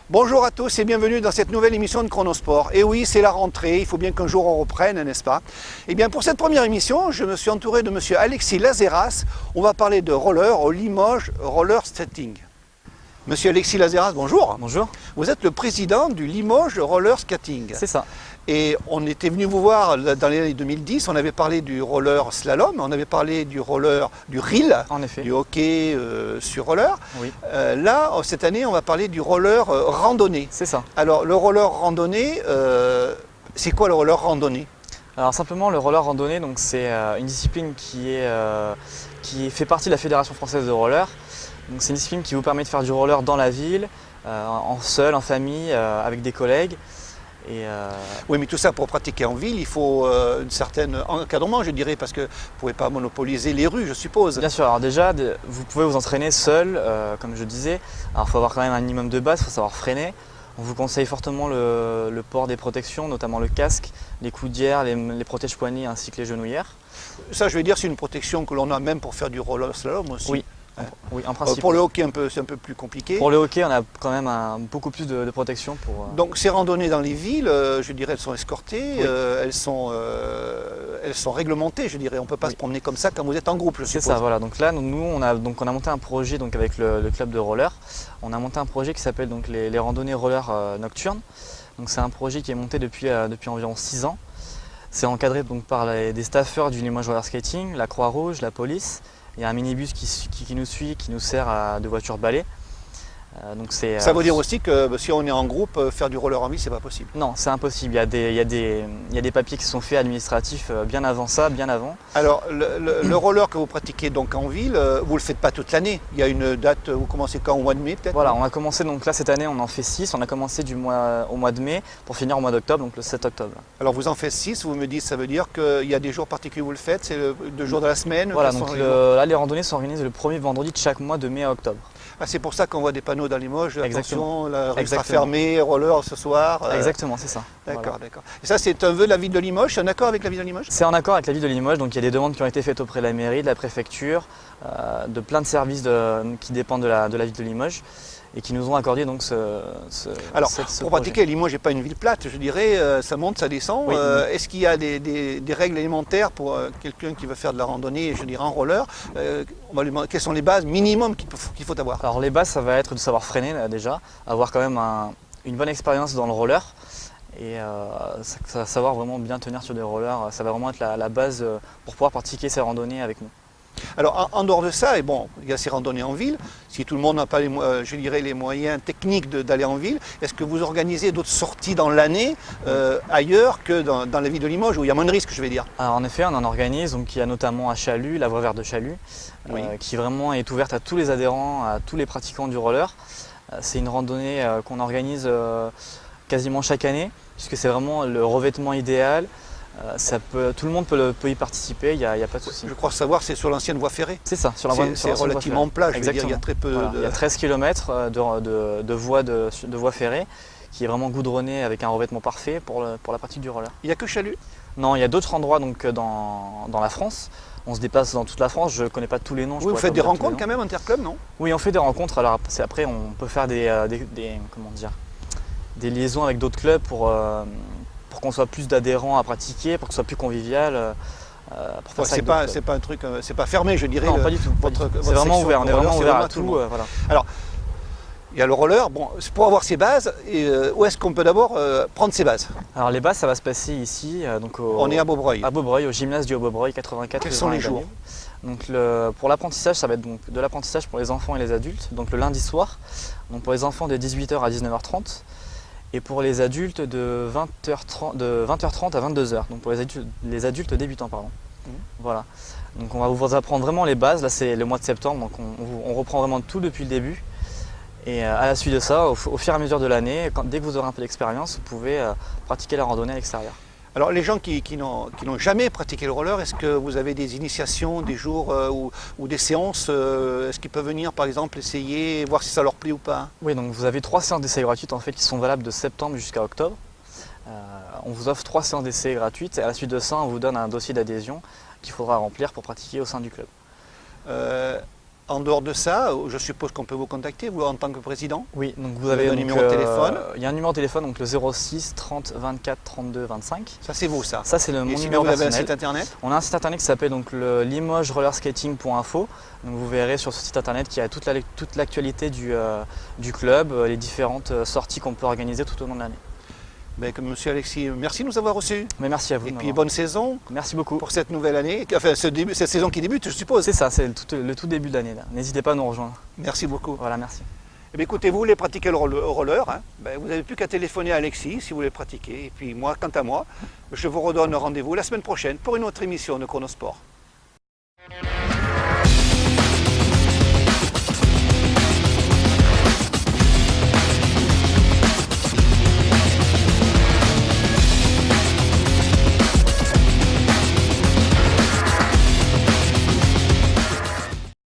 Bonjour à tous et bienvenue dans cette nouvelle émission de Chronosport. Et oui, c'est la rentrée, il faut bien qu'un jour on reprenne, n'est-ce pas? Et bien pour cette première émission, je me suis entouré de monsieur Alexis Lazeras. On va parler de roller au Limoges Roller Skating. Monsieur Alexis Lazeras, bonjour. Bonjour. Vous êtes le président du Limoges Roller Skating. C'est ça. Et on était venu vous voir dans les années 2010, on avait parlé du roller slalom, on avait parlé du roller, du reel, En effet. du hockey sur roller. Oui. Là, cette année, on va parler du roller randonnée. C'est ça. Alors, le roller randonnée, c'est quoi le roller randonnée? Alors simplement le roller randonnée, donc c'est une discipline qui fait partie de la Fédération française de roller. Donc c'est une discipline qui vous permet de faire du roller dans la ville, en seul, en famille, avec des collègues. Oui, mais tout ça pour pratiquer en ville, il faut un certain encadrement, je dirais, parce que vous ne pouvez pas monopoliser les rues, je suppose. Bien sûr, alors déjà, vous pouvez vous entraîner seul, comme je disais. Alors il faut avoir quand même un minimum de base, il faut savoir freiner. On vous conseille fortement le port des protections, notamment le casque, les coudières, les protège-poignets ainsi que les genouillères. Ça, je veux dire, c'est une protection que l'on a même pour faire du roller slalom aussi. Oui. Oui, en principe. Pour le hockey, c'est un peu plus compliqué. Pour le hockey, on a quand même beaucoup plus de protection. Donc ces randonnées dans les villes, je dirais, elles sont escortées, Oui. elles sont réglementées, je dirais. On ne peut pas se promener comme ça quand vous êtes en groupe, je suppose. C'est ça, voilà. Donc là, nous, on a monté un projet donc, avec le club de roller. On a monté un projet qui s'appelle donc les randonnées roller nocturnes. Donc c'est un projet qui est monté depuis environ 6 ans. C'est encadré donc, par des staffeurs du Limoges Roller Skating, la Croix-Rouge, la police. Il y a un minibus qui nous suit, qui nous sert de voiture balai. Ça veut dire aussi que si on est en groupe, faire du roller en ville, c'est pas possible. Non, c'est impossible. Il y a des papiers qui sont faits administratifs bien avant ça, bien avant. Alors, le roller que vous pratiquez donc en ville, vous ne le faites pas toute l'année. Il y a une date, vous commencez quand, au mois de mai peut-être? Voilà, on a commencé donc là cette année, on en fait 6. On a commencé au mois de mai pour finir au mois d'octobre, donc le 7 octobre. Alors vous en faites 6, vous me dites, ça veut dire qu'il y a des jours particuliers où vous le faites, c'est 2 jours de la semaine? Voilà, donc là les randonnées s'organisent le premier vendredi de chaque mois de mai à octobre. Ah, c'est pour ça qu'on voit des panneaux dans Limoges, Exactement. attention, la rue sera fermée, roller ce soir. Exactement, c'est ça. D'accord, Voilà. d'accord. Et ça, c'est un vœu de la ville de Limoges, c'est un accord avec la ville de Limoges? C'est en accord avec la ville de Limoges, donc il y a des demandes qui ont été faites auprès de la mairie, de la préfecture, de plein de services qui dépendent de la ville de Limoges et qui nous ont accordé donc Alors, ce pour projet. pratiquer, Limoges n'est pas une ville plate, je dirais, ça monte, ça descend. Oui. Est-ce qu'il y a des règles élémentaires pour quelqu'un qui veut faire de la randonnée, je dirais en roller? On va lui demander quelles sont les bases minimum qu'il faut avoir? Alors les bases, ça va être de savoir freiner déjà, avoir quand même une bonne expérience dans le roller et ça va savoir vraiment bien tenir sur des rollers. Ça va vraiment être la base pour pouvoir pratiquer ces randonnées avec nous. Alors en dehors de ça, et bon, il y a ces randonnées en ville, si tout le monde n'a pas je dirais, les moyens techniques d'aller en ville, est-ce que vous organisez d'autres sorties dans l'année ailleurs que dans la ville de Limoges, où il y a moins de risques, je vais dire? Alors en effet, on en organise, donc il y a notamment à Chalut, la voie verte de Chalut, Oui. qui vraiment est ouverte à tous les adhérents, à tous les pratiquants du roller. C'est une randonnée qu'on organise quasiment chaque année, puisque c'est vraiment le revêtement idéal. Tout le monde peut y participer, il n'y a pas de souci. Je crois savoir, c'est sur l'ancienne voie ferrée. C'est ça, sur la C'est relativement plat, je veux dire, il y a très peu voilà. de... Il y a 13 km de voie ferrée qui est vraiment goudronnée avec un revêtement parfait pour la pratique du roller. Il n'y a que Chalut? Non, il y a d'autres endroits donc, dans la France. On se déplace dans toute la France, je ne connais pas tous les noms. Oui, vous faites des rencontres quand même interclubs, non? Oui, on fait des rencontres. Alors après, on peut faire des liaisons avec d'autres clubs pour qu'on soit plus d'adhérents à pratiquer, pour que ce soit plus convivial. C'est pas un truc, c'est pas fermé, je dirais. Non, pas du tout. C'est vraiment ouvert, on est vraiment ouvert à tout. Voilà. Alors, il y a le roller, bon, pour avoir ses bases, où est-ce qu'on peut d'abord prendre ses bases? Alors les bases, ça va se passer ici, on est à Beaubreuil. À Beaubreuil, au gymnase du Haut-Beaubreuil, 84. Quels sont les jours? Donc pour l'apprentissage, ça va être donc de l'apprentissage pour les enfants et les adultes, donc le lundi soir. Donc pour les enfants de 18h à 19h30. Et pour les adultes de 20h30 à 22h, donc pour les adultes débutants, pardon. Voilà. Donc on va vous apprendre vraiment les bases, là c'est le mois de septembre, donc on reprend vraiment tout depuis le début. Et à la suite de ça, au fur et à mesure de l'année, dès que vous aurez un peu d'expérience, vous pouvez pratiquer la randonnée à l'extérieur. Alors les gens qui n'ont jamais pratiqué le roller, est-ce que vous avez des initiations, des jours ou des séances? Est-ce qu'ils peuvent venir par exemple essayer, voir si ça leur plaît ou pas? Oui, donc vous avez 3 séances d'essai gratuites en fait qui sont valables de septembre jusqu'à octobre. On vous offre 3 séances d'essai gratuites et à la suite de ça, on vous donne un dossier d'adhésion qu'il faudra remplir pour pratiquer au sein du club. En dehors de ça, je suppose qu'on peut vous contacter, vous en tant que président. Oui, donc vous Vous avez avez un donc, numéro de téléphone. Il y a un numéro de téléphone, donc le 06 30 24 32 25. Ça c'est vous ça. Ça c'est mon Et sinon numéro vous avez un personnel. site internet. On a un site internet qui s'appelle donc le limogesrollerskating.info. Donc vous verrez sur ce site internet qu'il y a toute l'actualité du club, les différentes sorties qu'on peut organiser tout au long de l'année. Ben, comme Monsieur Alexis, merci de nous avoir reçus. Mais merci à vous. Et de puis m'avoir- bonne saison Merci beaucoup. pour cette nouvelle année, enfin cette saison qui débute, je suppose. C'est ça, c'est le tout début de l'année. N'hésitez pas à nous rejoindre. Merci beaucoup. Voilà, merci. Eh bien, écoutez, vous voulez pratiquer le roller, hein, ben, vous n'avez plus qu'à téléphoner à Alexis si vous voulez pratiquer. Et puis moi, quant à moi, je vous redonne rendez-vous la semaine prochaine pour une autre émission de Chronosport.